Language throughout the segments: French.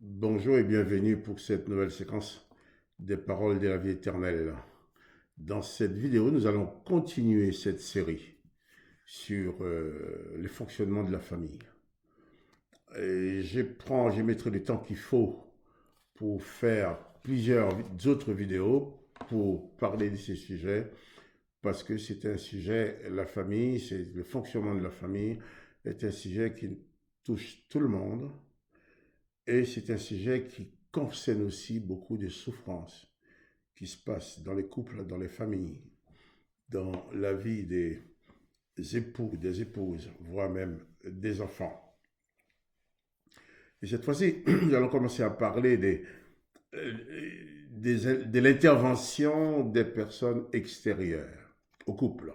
Bonjour et bienvenue pour cette nouvelle séquence des paroles de la vie éternelle. Dans cette vidéo, nous allons continuer cette série sur le fonctionnement de la famille. Et je mettrai le temps qu'il faut pour faire plusieurs autres vidéos pour parler de ces sujets parce que c'est un sujet, la famille, c'est le fonctionnement de la famille est un sujet qui touche tout le monde. Et c'est un sujet qui concerne aussi beaucoup de souffrances qui se passent dans les couples, dans les familles, dans la vie des époux, des épouses, voire même des enfants. Et cette fois-ci, nous allons commencer à parler de l'intervention des personnes extérieures au couple.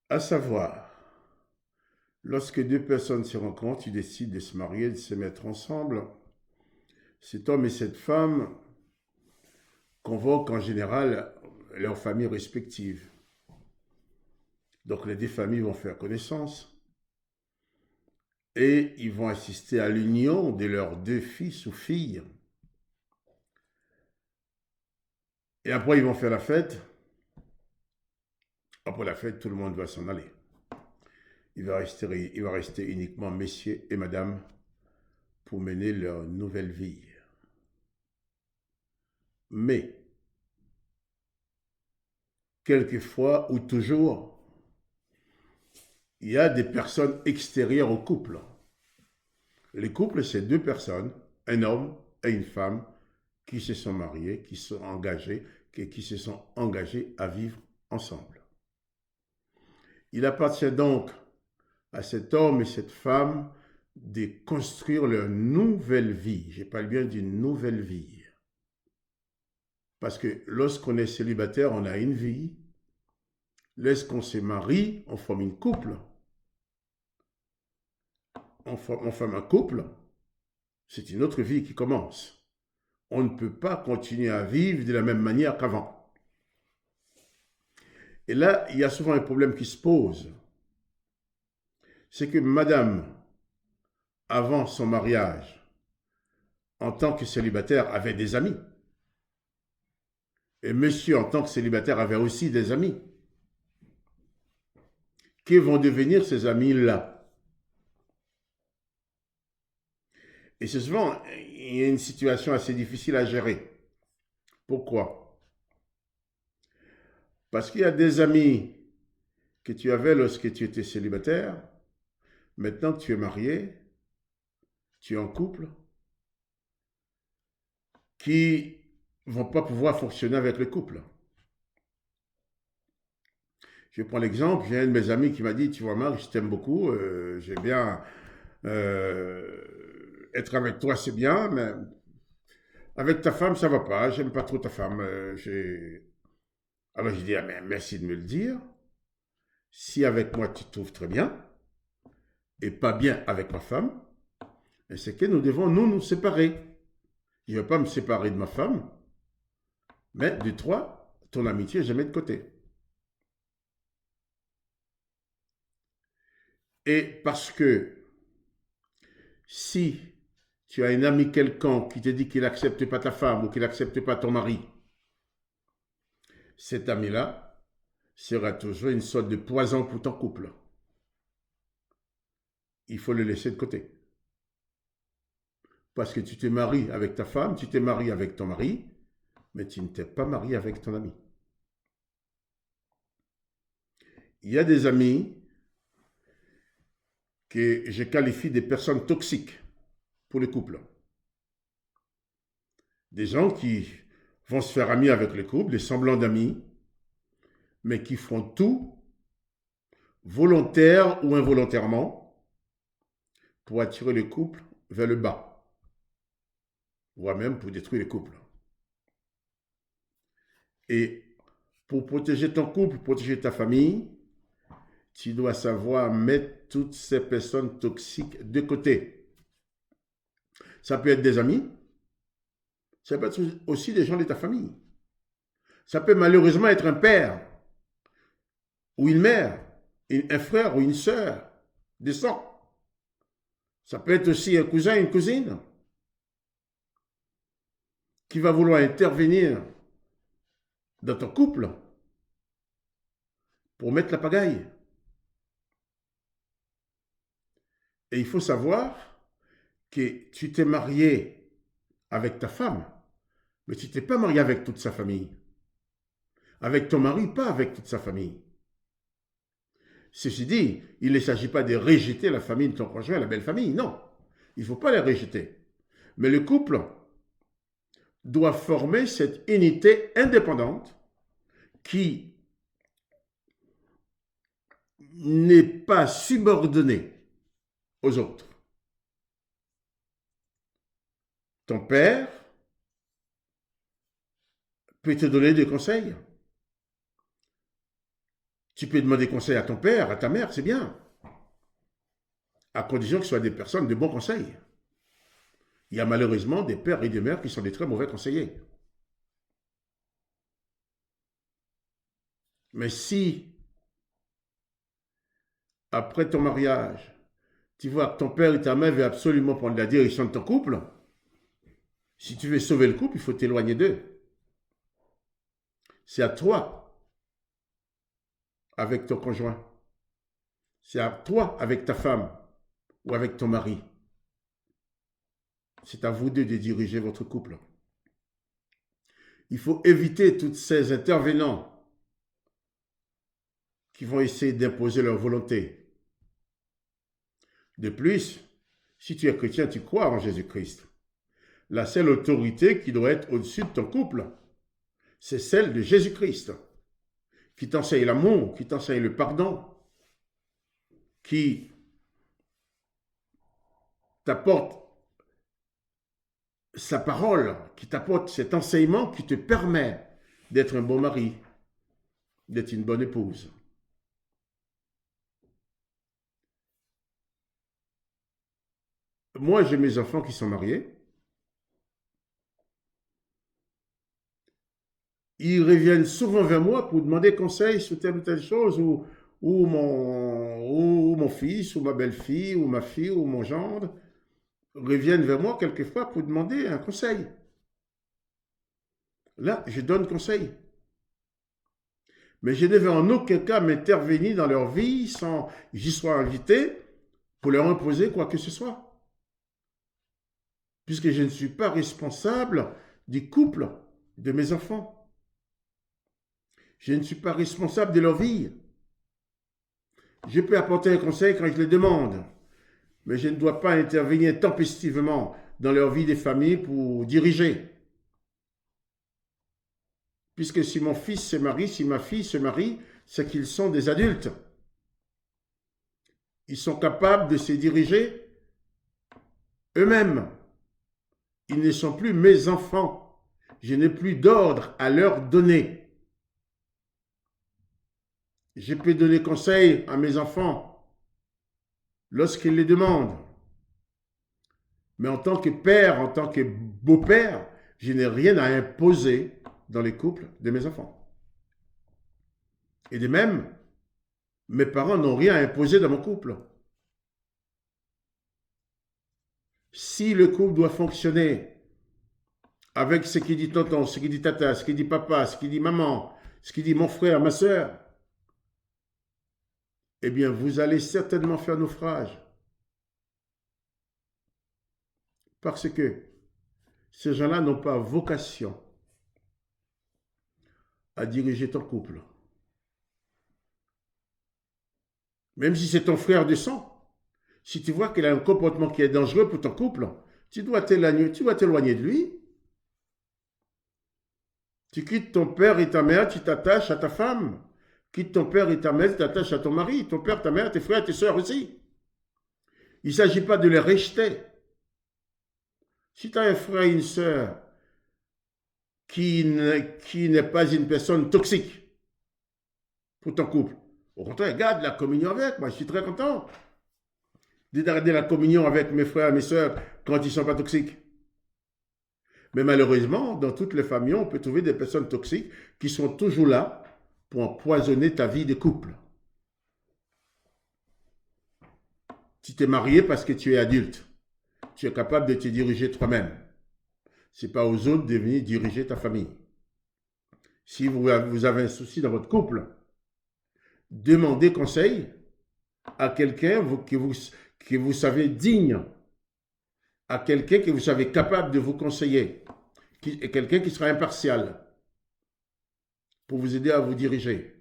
À savoir, lorsque deux personnes se rencontrent, ils décident de se marier, de se mettre ensemble, cet homme et cette femme convoquent en général leurs familles respectives. Donc les deux familles vont faire connaissance et ils vont assister à l'union de leurs deux fils ou filles. Et après, ils vont faire la fête. Après la fête, tout le monde va s'en aller. Il va rester uniquement messieurs et madame pour mener leur nouvelle vie. Mais, quelquefois ou toujours, il y a des personnes extérieures au couple. Les couples, c'est deux personnes, un homme et une femme, qui se sont mariés, qui sont engagés, qui se sont engagés à vivre ensemble. Il appartient donc à cet homme et cette femme de construire leur nouvelle vie. Je parle bien d'une nouvelle vie. Parce que lorsqu'on est célibataire, on a une vie. Lorsqu'on se marie, on forme une couple. On forme un couple. C'est une autre vie qui commence. On ne peut pas continuer à vivre de la même manière qu'avant. Et là, il y a souvent un problème qui se pose. C'est que madame, avant son mariage, en tant que célibataire, avait des amis. Et monsieur, en tant que célibataire, avait aussi des amis. Qui vont devenir ces amis-là? Et c'est souvent, il y a une situation assez difficile à gérer. Pourquoi? Parce qu'il y a des amis que tu avais lorsque tu étais célibataire. Maintenant que tu es marié, tu es en couple, qui ne vont pas pouvoir fonctionner avec le couple. Je prends l'exemple, j'ai un de mes amis qui m'a dit, tu vois Marc, je t'aime beaucoup, j'aime bien être avec toi, c'est bien, mais avec ta femme, ça va pas, j'aime pas trop ta femme. Alors je dis, ah, mais merci de me le dire. Si avec moi tu te trouves très bien, et pas bien avec ma femme, c'est que nous devons nous séparer. Je ne veux pas me séparer de ma femme, mais de toi, ton amitié, je mets de côté. Et parce que si tu as un ami quelconque qui te dit qu'il n'accepte pas ta femme ou qu'il n'accepte pas ton mari, cet ami-là sera toujours une sorte de poison pour ton couple. Il faut le laisser de côté. Parce que tu t'es marié avec ta femme, tu t'es marié avec ton mari, mais tu ne t'es pas marié avec ton ami. Il y a des amis que je qualifie de personnes toxiques pour les couples. Des gens qui vont se faire amis avec les couples, des semblants d'amis, mais qui font tout, volontaire ou involontairement, pour attirer le couple vers le bas, voire même pour détruire le couple. Et pour protéger ton couple, protéger ta famille, tu dois savoir mettre toutes ces personnes toxiques de côté. Ça peut être des amis, ça peut être aussi des gens de ta famille. Ça peut malheureusement être un père ou une mère, un frère ou une sœur de sang. Ça peut être aussi un cousin, une cousine qui va vouloir intervenir dans ton couple pour mettre la pagaille. Et il faut savoir que tu t'es marié avec ta femme, mais tu t'es pas marié avec toute sa famille. Avec ton mari, pas avec toute sa famille. Ceci dit, il ne s'agit pas de rejeter la famille de ton conjoint, la belle famille, non. Il ne faut pas la rejeter. Mais le couple doit former cette unité indépendante qui n'est pas subordonnée aux autres. Ton père peut te donner des conseils. Tu peux demander conseil à ton père, à ta mère, c'est bien. À condition que ce soit des personnes de bons conseils. Il y a malheureusement des pères et des mères qui sont des très mauvais conseillers. Mais si, après ton mariage, tu vois que ton père et ta mère veulent absolument prendre la direction de ton couple, si tu veux sauver le couple, il faut t'éloigner d'eux. C'est à toi, avec ton conjoint. C'est à toi, avec ta femme ou avec ton mari. C'est à vous deux de diriger votre couple. Il faut éviter tous ces intervenants qui vont essayer d'imposer leur volonté. De plus, si tu es chrétien, tu crois en Jésus-Christ. La seule autorité qui doit être au-dessus de ton couple, c'est celle de Jésus-Christ, qui t'enseigne l'amour, qui t'enseigne le pardon, qui t'apporte sa parole, qui t'apporte cet enseignement qui te permet d'être un bon mari, d'être une bonne épouse. Moi, j'ai mes enfants qui sont mariés. Ils reviennent souvent vers moi pour demander conseil sur telle ou telle chose, ou mon fils, ou ma belle-fille, ou ma fille, ou mon gendre reviennent vers moi quelquefois pour demander un conseil. Là, je donne conseil. Mais je ne vais en aucun cas m'intervenir dans leur vie sans que j'y sois invité pour leur imposer quoi que ce soit. Puisque je ne suis pas responsable du couple de mes enfants. Je ne suis pas responsable de leur vie. Je peux apporter un conseil quand je le demande, mais je ne dois pas intervenir tempestivement dans leur vie des familles pour diriger. Puisque si mon fils se marie, si ma fille se marie, c'est qu'ils sont des adultes. Ils sont capables de se diriger eux-mêmes. Ils ne sont plus mes enfants. Je n'ai plus d'ordre à leur donner. Je peux donner conseil à mes enfants lorsqu'ils les demandent. Mais en tant que père, en tant que beau-père, je n'ai rien à imposer dans les couples de mes enfants. Et de même, mes parents n'ont rien à imposer dans mon couple. Si le couple doit fonctionner avec ce qui dit tonton, ce qui dit tata, ce qui dit papa, ce qui dit maman, ce qui dit mon frère, ma soeur, eh bien, vous allez certainement faire naufrage. Parce que ces gens-là n'ont pas vocation à diriger ton couple. Même si c'est ton frère de sang, si tu vois qu'il a un comportement qui est dangereux pour ton couple, tu dois t'éloigner de lui. Tu quittes ton père et ta mère, tu t'attaches à ta femme. Quitte ton père et ta mère, tu t'attaches à ton mari. Ton père, ta mère, tes frères, tes soeurs aussi. Il ne s'agit pas de les rejeter. Si tu as un frère et une soeur qui n'est pas une personne toxique pour ton couple, au contraire, garde la communion avec. Moi, je suis très content de garder la communion avec mes frères et mes soeurs quand ils ne sont pas toxiques. Mais malheureusement, dans toutes les familles, on peut trouver des personnes toxiques qui sont toujours là pour empoisonner ta vie de couple. Tu t'es marié parce que tu es adulte. Tu es capable de te diriger toi-même. Ce n'est pas aux autres de venir diriger ta famille. Si vous avez un souci dans votre couple, demandez conseil à quelqu'un que vous savez digne, à quelqu'un que vous savez capable de vous conseiller, quelqu'un qui sera impartial pour vous aider à vous diriger.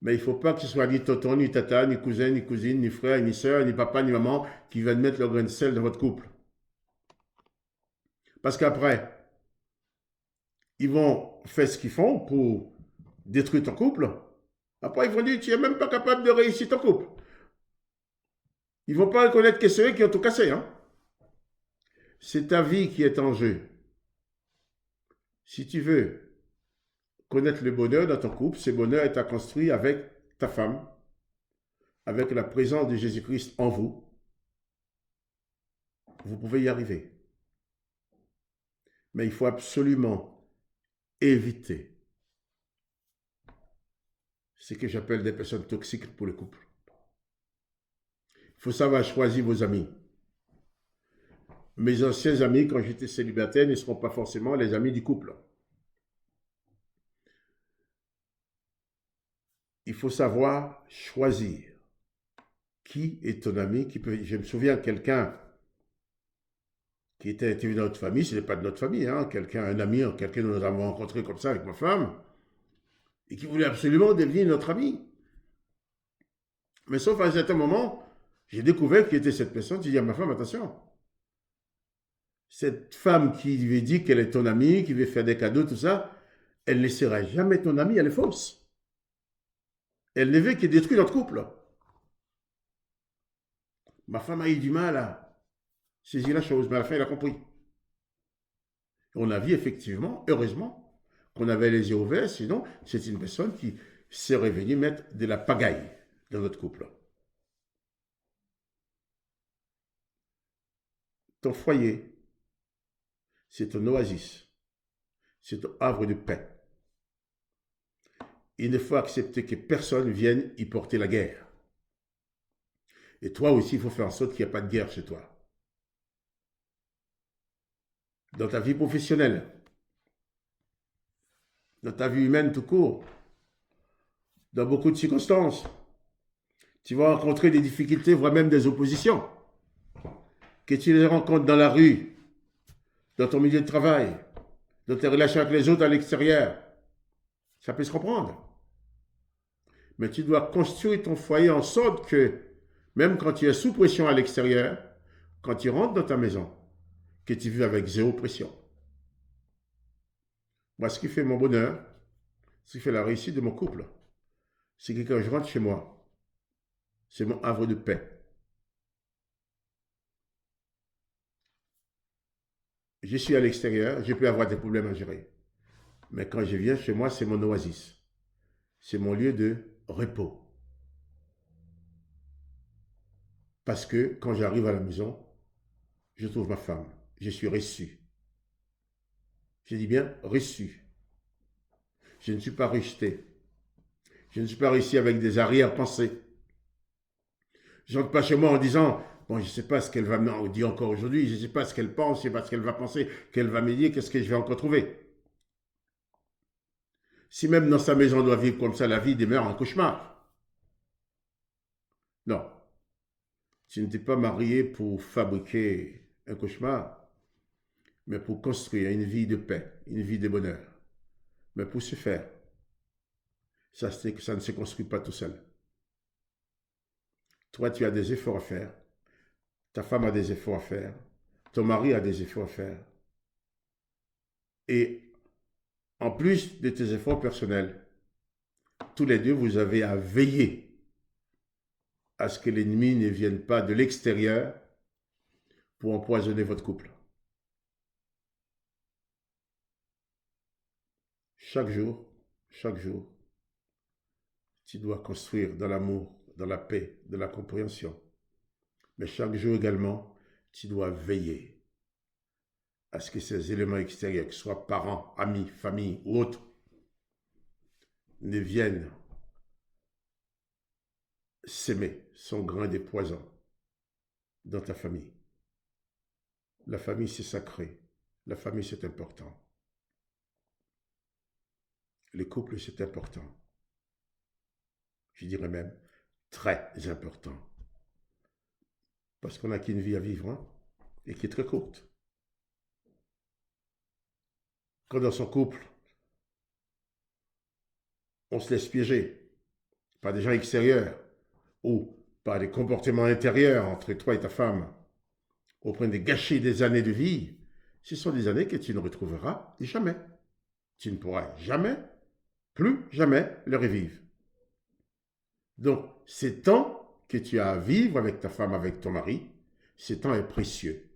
Mais il ne faut pas que ce soit ni tonton, ni tata, ni cousin, ni cousine, ni frère, ni soeur, ni papa, ni maman qui viennent mettre leur grain de sel dans votre couple. Parce qu'après, ils vont faire ce qu'ils font pour détruire ton couple. Après, ils vont dire, tu n'es même pas capable de réussir ton couple. Ils ne vont pas reconnaître que c'est eux qui ont tout cassé. Hein? C'est ta vie qui est en jeu. Si tu veux connaître le bonheur dans ton couple, ce bonheur est à construire avec ta femme, avec la présence de Jésus-Christ en vous. Vous pouvez y arriver. Mais il faut absolument éviter ce que j'appelle des personnes toxiques pour le couple. Il faut savoir choisir vos amis. Mes anciens amis, quand j'étais célibataire, ne seront pas forcément les amis du couple. Il faut savoir choisir qui est ton ami. Je me souviens de quelqu'un qui était de notre famille, ce n'est pas de notre famille, hein, un ami, quelqu'un que nous avons rencontré comme ça avec ma femme, et qui voulait absolument devenir notre ami. Mais sauf à un certain moment, j'ai découvert qui était cette personne. J'ai dit à ma femme, attention, cette femme qui lui dit qu'elle est ton amie, qui veut faire des cadeaux, tout ça, elle ne sera jamais ton amie, elle est fausse. Elle ne veut que détruire notre couple. Ma femme a eu du mal à saisir la chose, mais à la fin, elle a compris. On a vu effectivement, heureusement, qu'on avait les yeux ouverts, sinon c'est une personne qui serait venue mettre de la pagaille dans notre couple. Ton foyer, c'est ton oasis, c'est ton havre de paix. Il ne faut accepter que personne vienne y porter la guerre. Et toi aussi, il faut faire en sorte qu'il n'y ait pas de guerre chez toi. Dans ta vie professionnelle, dans ta vie humaine tout court, dans beaucoup de circonstances, tu vas rencontrer des difficultés, voire même des oppositions. Que tu les rencontres dans la rue, dans ton milieu de travail, dans tes relations avec les autres à l'extérieur, ça peut se comprendre. Mais tu dois construire ton foyer en sorte que, même quand tu es sous pression à l'extérieur, quand tu rentres dans ta maison, que tu vis avec zéro pression. Moi, ce qui fait mon bonheur, ce qui fait la réussite de mon couple, c'est que quand je rentre chez moi, c'est mon havre de paix. Je suis à l'extérieur, je peux avoir des problèmes à gérer. Mais quand je viens chez moi, c'est mon oasis. C'est mon lieu de repos. Parce que quand j'arrive à la maison, je trouve ma femme. Je suis reçu. Je dis bien reçu. Je ne suis pas rejeté. Je ne suis pas ici avec des arrière-pensées. Je n'entre pas chez moi en disant, bon, je ne sais pas ce qu'elle va me dire encore aujourd'hui, je ne sais pas ce qu'elle pense, je ne sais pas ce qu'elle va penser, qu'elle va me dire, qu'est-ce que je vais encore trouver. Si même dans sa maison on doit vivre comme ça, la vie demeure un cauchemar. Non. Tu ne t'es pas marié pour fabriquer un cauchemar, mais pour construire une vie de paix, une vie de bonheur. Mais pour ce faire, ça ne se construit pas tout seul. Toi, tu as des efforts à faire. Ta femme a des efforts à faire. Ton mari a des efforts à faire. Et en plus de tes efforts personnels, tous les deux, vous avez à veiller à ce que l'ennemi ne vienne pas de l'extérieur pour empoisonner votre couple. Chaque jour, tu dois construire dans l'amour, dans la paix, dans la compréhension. Mais chaque jour également, tu dois veiller à ce que ces éléments extérieurs, que ce soit parents, amis, famille ou autres, ne viennent s'aimer son grain de poison dans ta famille. La famille, c'est sacré. La famille, c'est important. Les couples, c'est important. Je dirais même très important. Parce qu'on n'a qu'une vie à vivre, hein, et qui est très courte. Quand dans son couple, on se laisse piéger par des gens extérieurs ou par des comportements intérieurs entre toi et ta femme, au point de gâcher des années de vie, ce sont des années que tu ne retrouveras jamais. Tu ne pourras jamais, plus jamais les revivre. Donc, ces temps que tu as à vivre avec ta femme, avec ton mari, ce temps est précieux.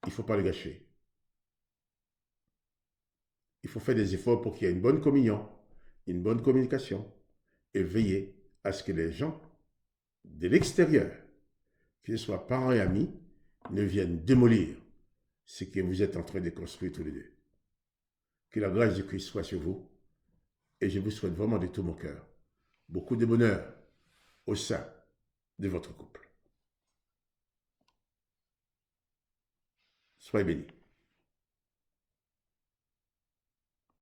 Il ne faut pas le gâcher. Il faut faire des efforts pour qu'il y ait une bonne communion, une bonne communication, et veiller à ce que les gens de l'extérieur, que ce soit parents et amis, ne viennent démolir ce que vous êtes en train de construire tous les deux. Que la grâce de Christ soit sur vous, et je vous souhaite vraiment de tout mon cœur beaucoup de bonheur au sein de votre couple. Soyez bénis.